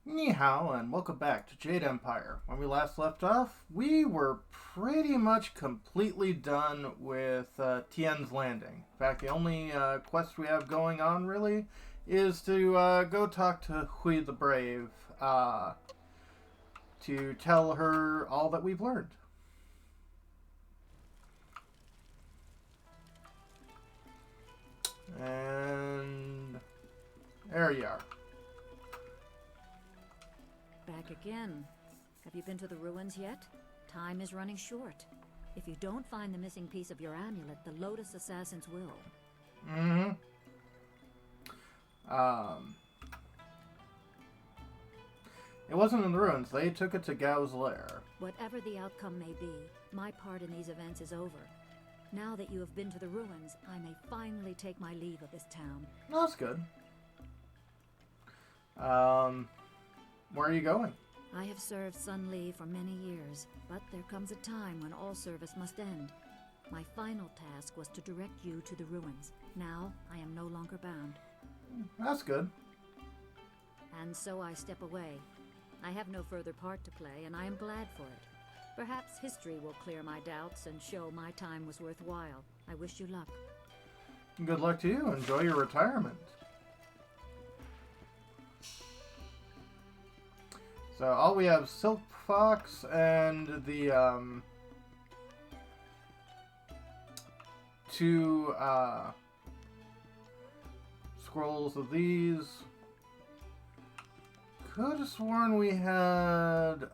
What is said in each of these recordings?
Ni hao, and welcome back to Jade Empire. When we last left off, we were pretty much completely done with Tien's Landing. In fact, the only quest we have going on, really, is to go talk to Hui the Brave to tell her all that we've learned. And there you are. Back again. Have you been to the ruins yet? Time is running short. If you don't find the missing piece of your amulet, the Lotus assassins will. Mm-hmm. Um, it wasn't in the ruins. They took it to Gao's lair. Whatever the outcome may be, my part in these events is over. Now that you have been to the ruins, I may finally take my leave of this town. No, that's good. Where are you going? I have served Sun Li for many years, but there comes a time when all service must end. My final task was to direct you to the ruins. Now, I am no longer bound. That's good. And so I step away. I have no further part to play, and I am glad for it. Perhaps history will clear my doubts and show my time was worthwhile. I wish you luck. Good luck to you. Enjoy your retirement. So all we have Silk Fox and the two scrolls of these. Could have sworn we had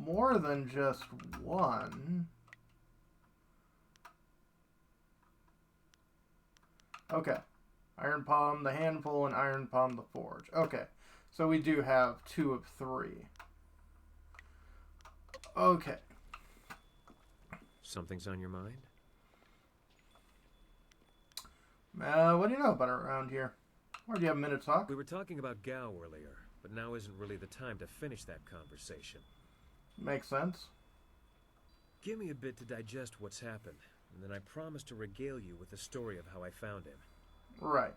more than just one. Okay. Iron Palm, the Handful, and Iron Palm, the Forge. Okay. So we do have 2 of 3. Okay. Something's on your mind? What do you know about it around here? Or do you have a minute to talk? We were talking about Gao earlier, but now isn't really the time to finish that conversation. Makes sense. Give me a bit to digest what's happened, and then I promise to regale you with the story of how I found him. Right.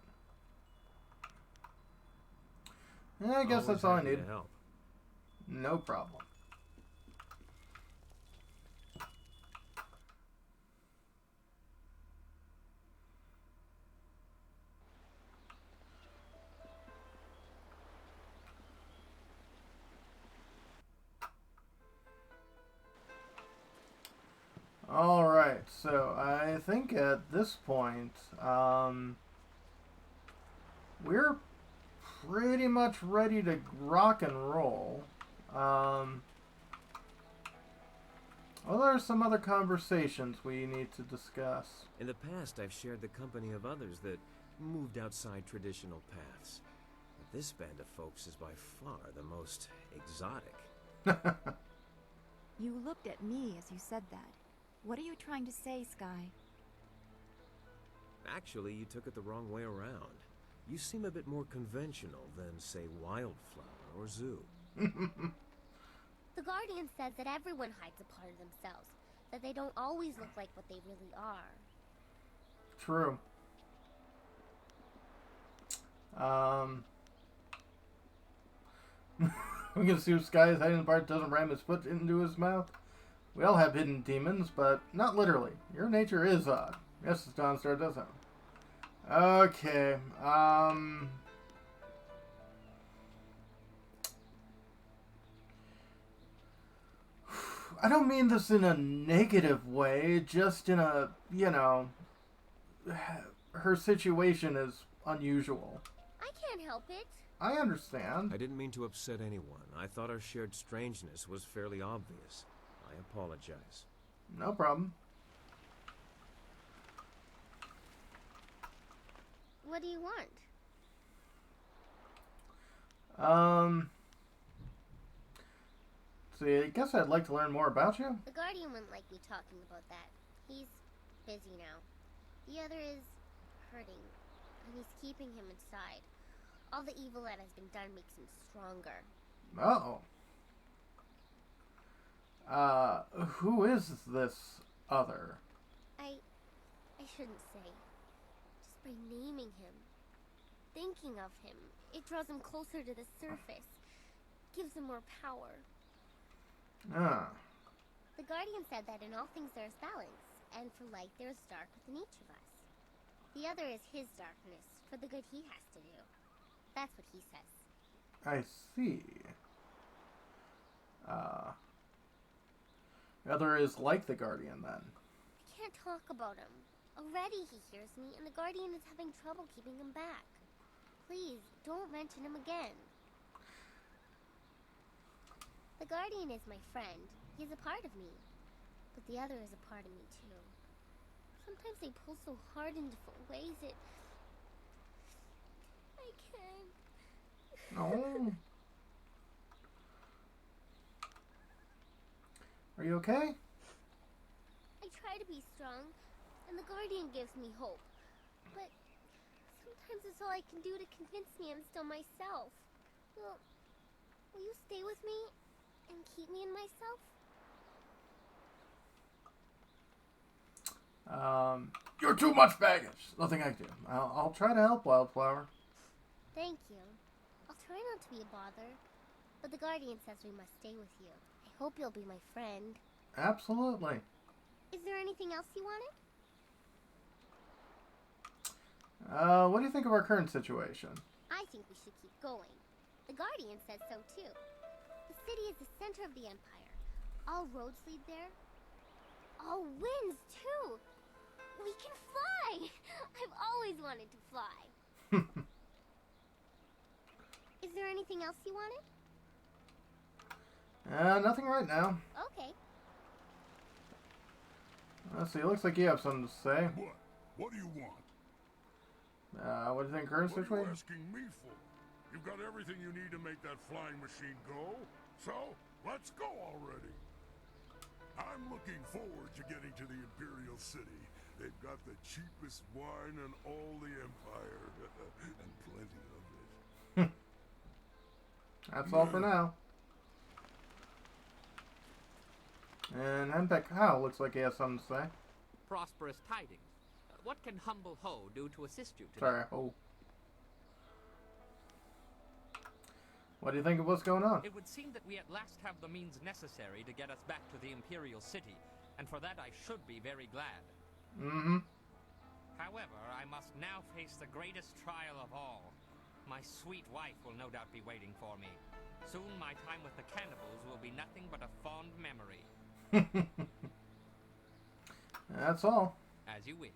Yeah, I guess that's all I Happy need. to help. No problem. Alright, so I think at this point, we're pretty much ready to rock and roll. Well, there are some other conversations we need to discuss. In the past, I've shared the company of others that moved outside traditional paths. But this band of folks is by far the most exotic. You looked at me as you said that. What are you trying to say, Sky? Actually, you took it the wrong way around. You seem a bit more conventional than, say, Wildflower or Zoo. The Guardian says that everyone hides a part of themselves, that they don't always look like what they really are. True. We can see if Sky's hiding part doesn't ram his foot into his mouth. We all have hidden demons, but not literally. Your nature is odd. Yes, John Star doesn't. Okay. I don't mean this in a negative way, just in a, her situation is unusual. I can't help it. I understand. I didn't mean to upset anyone. I thought our shared strangeness was fairly obvious. I apologize. No problem. What do you want? See, I guess I'd like to learn more about you. The Guardian wouldn't like me talking about that. He's busy now. The other is hurting, and he's keeping him inside. All the evil that has been done makes him stronger. Uh-oh. Who is this other? I shouldn't say. Just by naming him, thinking of him, it draws him closer to the surface, gives him more power. Ah. The Guardian said that in all things there is balance, and for light there is dark within each of us. The other is his darkness, for the good he has to do. That's what he says. I see. The other is like the Guardian, then. I can't talk about him. Already he hears me, and the Guardian is having trouble keeping him back. Please, don't mention him again. The Guardian is my friend. He's a part of me. But the other is a part of me, too. Sometimes they pull so hard in different ways, I can't. No. Are you okay? I try to be strong, and the Guardian gives me hope. But sometimes it's all I can do to convince me I'm still myself. Will you stay with me and keep me in myself? You're too much baggage. Nothing I can do. I'll try to help, Wildflower. Thank you. I'll try not to be a bother. But the Guardian says we must stay with you. I hope you'll be my friend. Absolutely. Is there anything else you wanted? What do you think of our current situation? I think we should keep going. The Guardian says so too. The city is the center of the Empire. All roads lead there. All winds too. We can fly! I've always wanted to fly. Is there anything else you wanted? Nothing right now. Okay. Let's see, it looks like you have something to say. What? What do you want? What do you think current What are situation? you asking me for? You've got everything you need to make that flying machine go. So, let's go already. I'm looking forward to getting to the Imperial City. They've got the cheapest wine in all the Empire. And plenty of it. That's all for now. And Henpeck How looks like he has something to say. Prosperous tidings. What can humble Ho do to assist you today? Sorry, Ho. What do you think of what's going on? It would seem that we at last have the means necessary to get us back to the Imperial City, and for that I should be very glad. Mm-hmm. However, I must now face the greatest trial of all. My sweet wife will no doubt be waiting for me. Soon my time with the cannibals will be nothing but a fond memory. That's all. As you wish.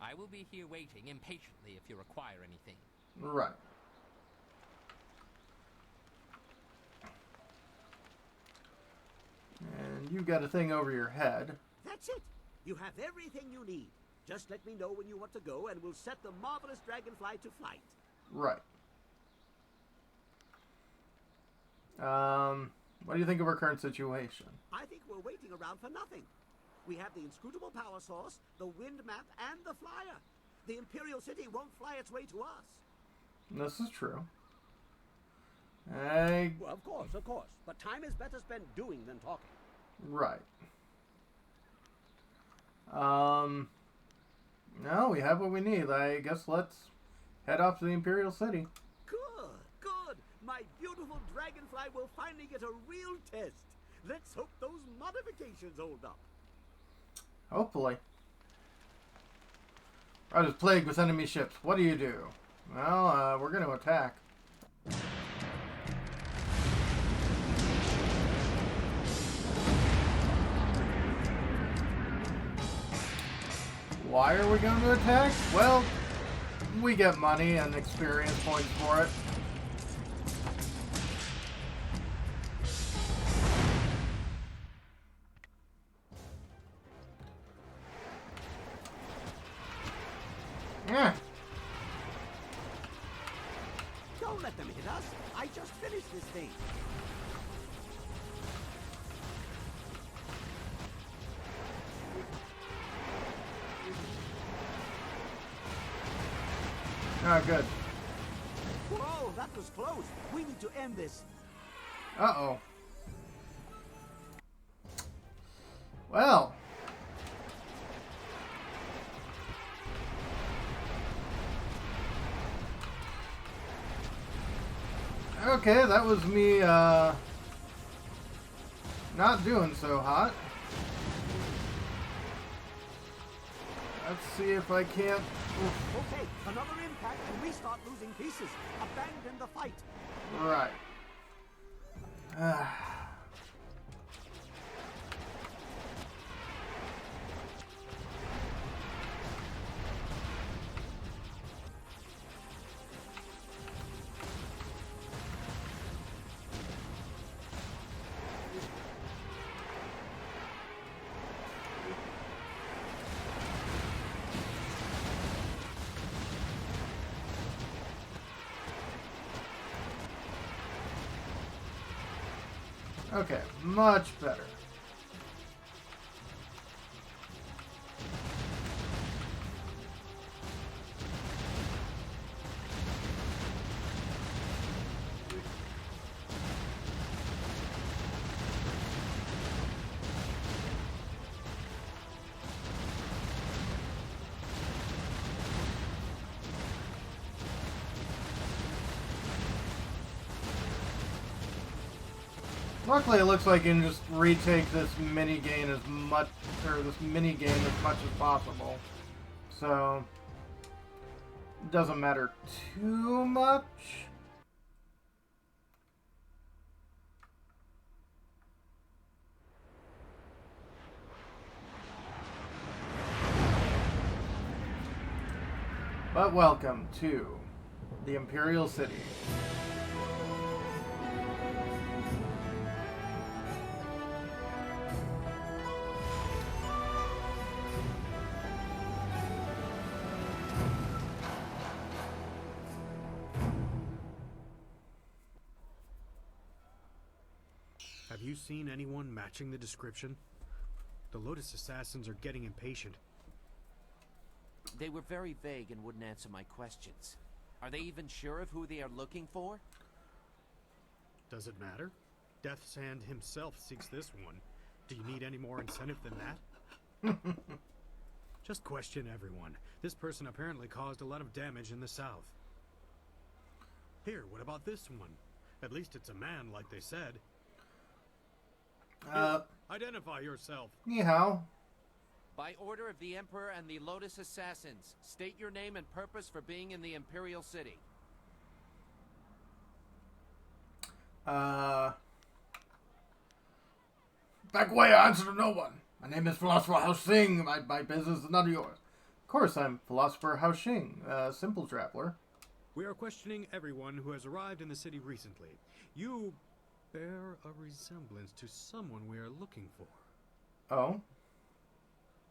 I will be here waiting impatiently if you require anything. Right. And you got a thing over your head. That's it. You have everything you need. Just let me know when you want to go, and we'll set the marvelous dragonfly to flight. Right. What do you think of our current situation? I think we're waiting around for nothing. We have the inscrutable power source, the wind map, and the flyer. The Imperial City won't fly its way to us. This is true. Well, of course. But time is better spent doing than talking. Right. No, we have what we need. I guess let's head off to the Imperial City. Good. My beautiful dragonfly will finally get a real test. Let's hope those modifications hold up. Hopefully. I was plagued with enemy ships. What do you do? Well, we're going to attack. Why are we going to attack? Well, we get money and experience points for it. Yeah. Don't let them hit us. I just finished this thing. Ah, good. Whoa, that was close. We need to end this. Uh-oh. Okay, that was me, not doing so hot. Let's see if I can't... Okay, another impact and we start losing pieces. Abandon the fight. Right. Okay, much better. Luckily, it looks like you can just retake this mini game as much as possible. So it doesn't matter too much. But welcome to the Imperial City. Have you seen anyone matching the description? The Lotus assassins are getting impatient. They were very vague and wouldn't answer my questions. Are they even sure of who they are looking for? Does it matter? Death's Hand himself seeks this one. Do you need any more incentive than that? Just question everyone. This person apparently caused a lot of damage in the south. Here, what about this one? At least it's a man, like they said. Identify yourself. Ni hao. By order of the Emperor and the Lotus assassins, state your name and purpose for being in the Imperial City. Back away, I answer to no one. My name is Philosopher Hao Xing. My business is none of yours. Of course, I'm Philosopher Hao Xing, simple traveler. We are questioning everyone who has arrived in the city recently. You bear a resemblance to someone we are looking for. Oh?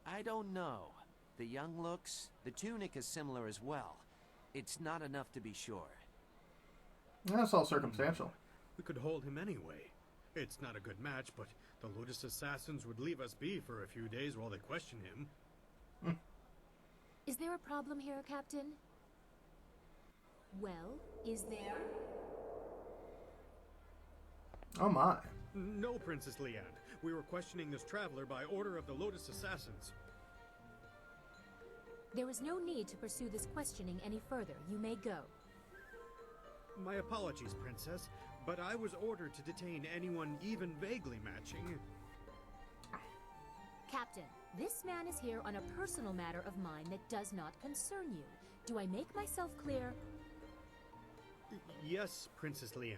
I don't know. The young looks, the tunic is similar as well. It's not enough to be sure. That's all circumstantial. We could hold him anyway. It's not a good match, but the Lotus assassins would leave us be for a few days while they question him. Is there a problem here, Captain? Well, is there? Oh my. No, Princess Leanne. We were questioning this traveler by order of the Lotus assassins. There is no need to pursue this questioning any further. You may go. My apologies, Princess, but I was ordered to detain anyone even vaguely matching. Captain, this man is here on a personal matter of mine that does not concern you. Do I make myself clear? Yes, Princess Leanne.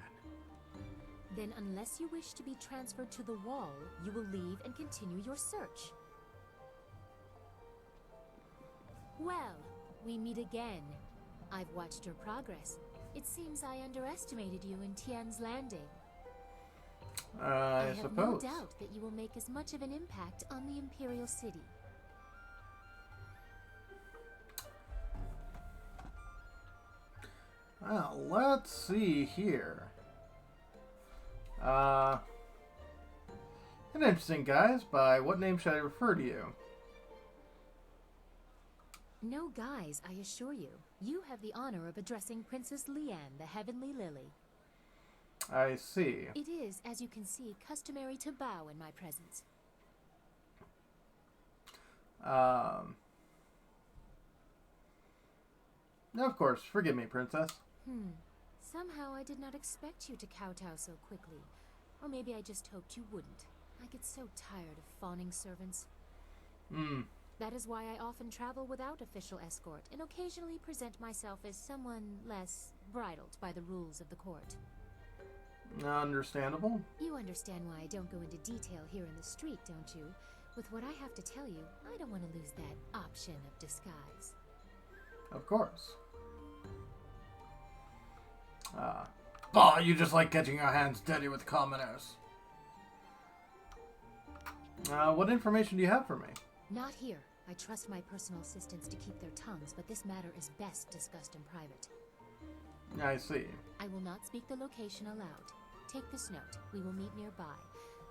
Then unless you wish to be transferred to the wall, you will leave and continue your search. Well, we meet again. I've watched your progress. It seems I underestimated you in Tien's landing. I have suppose. no doubt that you will make as much of an impact on the Imperial City. Well, let's see here. Interesting, guys. By what name should I refer to you? No guys, I assure you. You have the honor of addressing Princess Leanne, the Heavenly Lily. I see. It is, as you can see, customary to bow in my presence. Of course. Forgive me, Princess. Somehow I did not expect you to kowtow so quickly. Or maybe I just hoped you wouldn't. I get so tired of fawning servants. That is why I often travel without official escort, and occasionally present myself as someone less bridled by the rules of the court. Understandable. You understand why I don't go into detail here in the street, don't you? With what I have to tell you, I don't want to lose that option of disguise. Of course. You just like getting your hands dirty with commoners. What information do you have for me? Not here. I trust my personal assistants to keep their tongues, but this matter is best discussed in private. I see. I will not speak the location aloud. Take this note. We will meet nearby,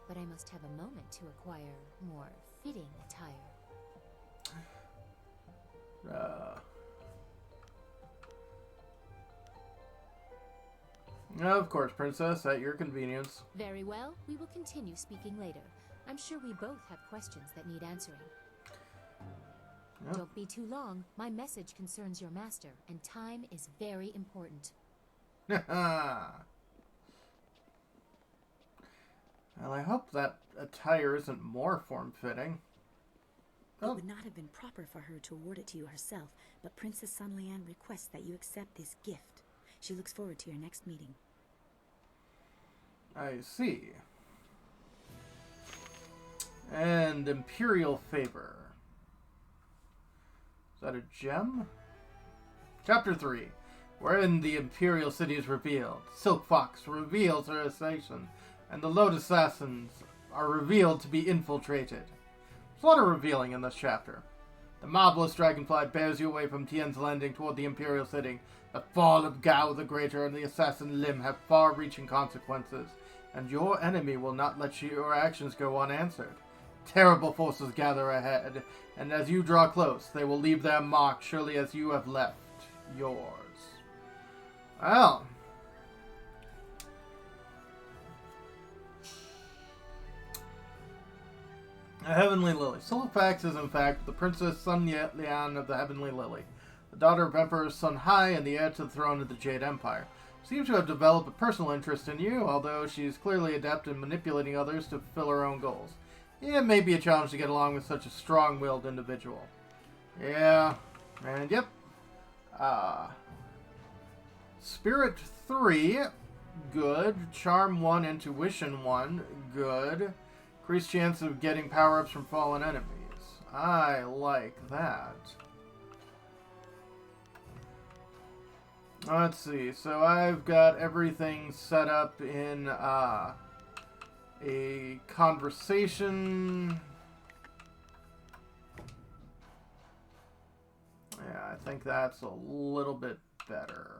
but I must have a moment to acquire more fitting attire. Of course, Princess, at your convenience. Very well. We will continue speaking later. I'm sure we both have questions that need answering. Yep. Don't be too long. My message concerns your master, and time is very important. Well, I hope that attire isn't more form-fitting. It would not have been proper for her to award it to you herself, but Princess Sun Lian requests that you accept this gift. She looks forward to your next meeting. I see. And Imperial Favor. Is that a gem? Chapter 3. Wherein the Imperial City is revealed. Silk Fox reveals her assassin, and the Lotus assassins are revealed to be infiltrated. There's a lot of revealing in this chapter. The marvelous dragonfly bears you away from Tien's landing toward the Imperial City. The fall of Gao the Greater and the assassin Lim have far-reaching consequences, and your enemy will not let your actions go unanswered. Terrible forces gather ahead, and as you draw close, they will leave their mark surely as you have left yours. Well. A Heavenly Lily. Silverfax is in fact the Princess Sun Lian of the Heavenly Lily, the daughter of Emperor Sun Hai and the heir to the throne of the Jade Empire. Seems to have developed a personal interest in you, although she is clearly adept in manipulating others to fulfill her own goals. It may be a challenge to get along with such a strong-willed individual. Yeah, and yep. Spirit 3, good. Charm 1, Intuition 1, good. Increased chance of getting power-ups from fallen enemies. I like that. Let's see, so I've got everything set up in a conversation. Yeah, I think that's a little bit better.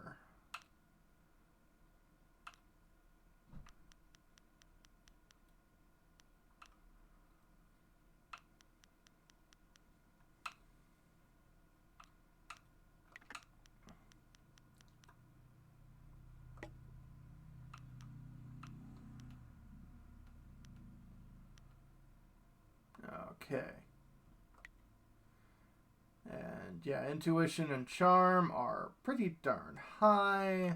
Okay. And yeah, intuition and charm are pretty darn high.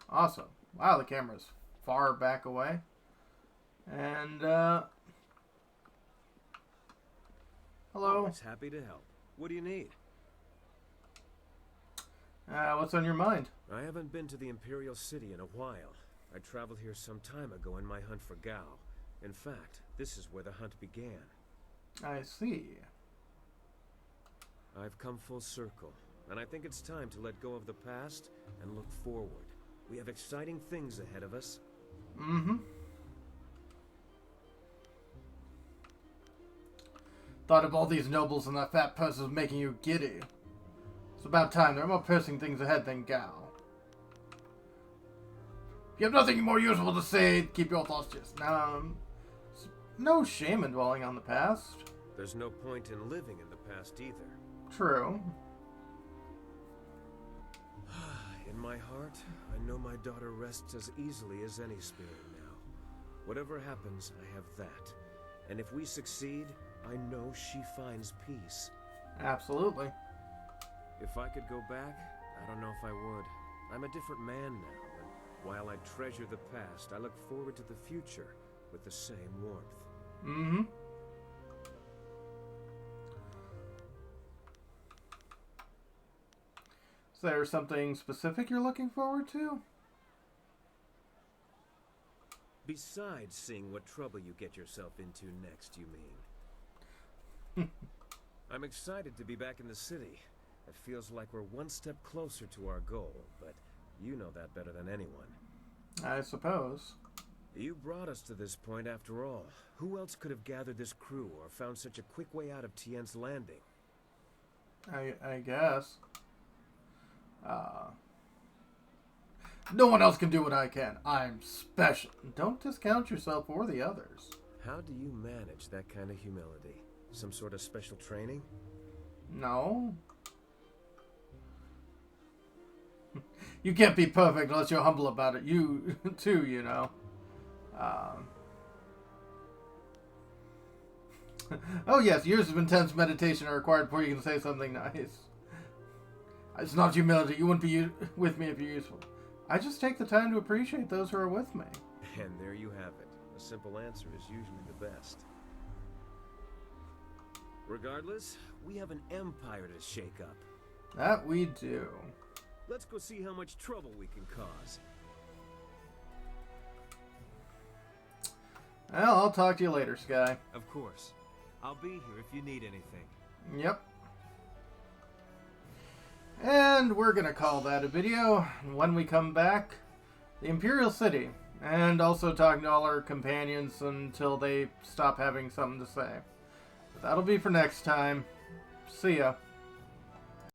Awesome. Wow, the camera's far back away. And, hello. Always happy to help. What do you need? What's on your mind? I haven't been to the Imperial City in a while. I traveled here some time ago in my hunt for Gao. In fact, this is where the hunt began. I see. I've come full circle, and I think it's time to let go of the past and look forward. We have exciting things ahead of us. Mm-hmm. Thought of all these nobles and that fat purse was making you giddy. It's about time. There are more pressing things ahead than Gao. If you have nothing more useful to say, keep your thoughts just now. No shame in dwelling on the past. There's no point in living in the past either. True. In my heart, I know my daughter rests as easily as any spirit now. Whatever happens, I have that. And if we succeed, I know she finds peace. Absolutely. If I could go back, I don't know if I would. I'm a different man now, and while I treasure the past, I look forward to the future with the same warmth. Mm-hmm. Is there something specific you're looking forward to? Besides seeing what trouble you get yourself into next, you mean? I'm excited to be back in the city. It feels like we're one step closer to our goal, but you know that better than anyone. I suppose. You brought us to this point after all. Who else could have gathered this crew or found such a quick way out of Tien's landing? I guess. No one else can do what I can. I'm special. Don't discount yourself or the others. How do you manage that kind of humility? Some sort of special training? No. You can't be perfect unless you're humble about it. You, too, you know. Oh, yes, years of intense meditation are required before you can say something nice. It's not humility. You wouldn't be with me if you're useful. I just take the time to appreciate those who are with me. And there you have it. A simple answer is usually the best. Regardless, we have an empire to shake up. That we do. Let's go see how much trouble we can cause. Well, I'll talk to you later, Sky. Of course. I'll be here if you need anything. Yep. And we're going to call that a video. When we come back, the Imperial City. And also talking to all our companions until they stop having something to say. But that'll be for next time. See ya.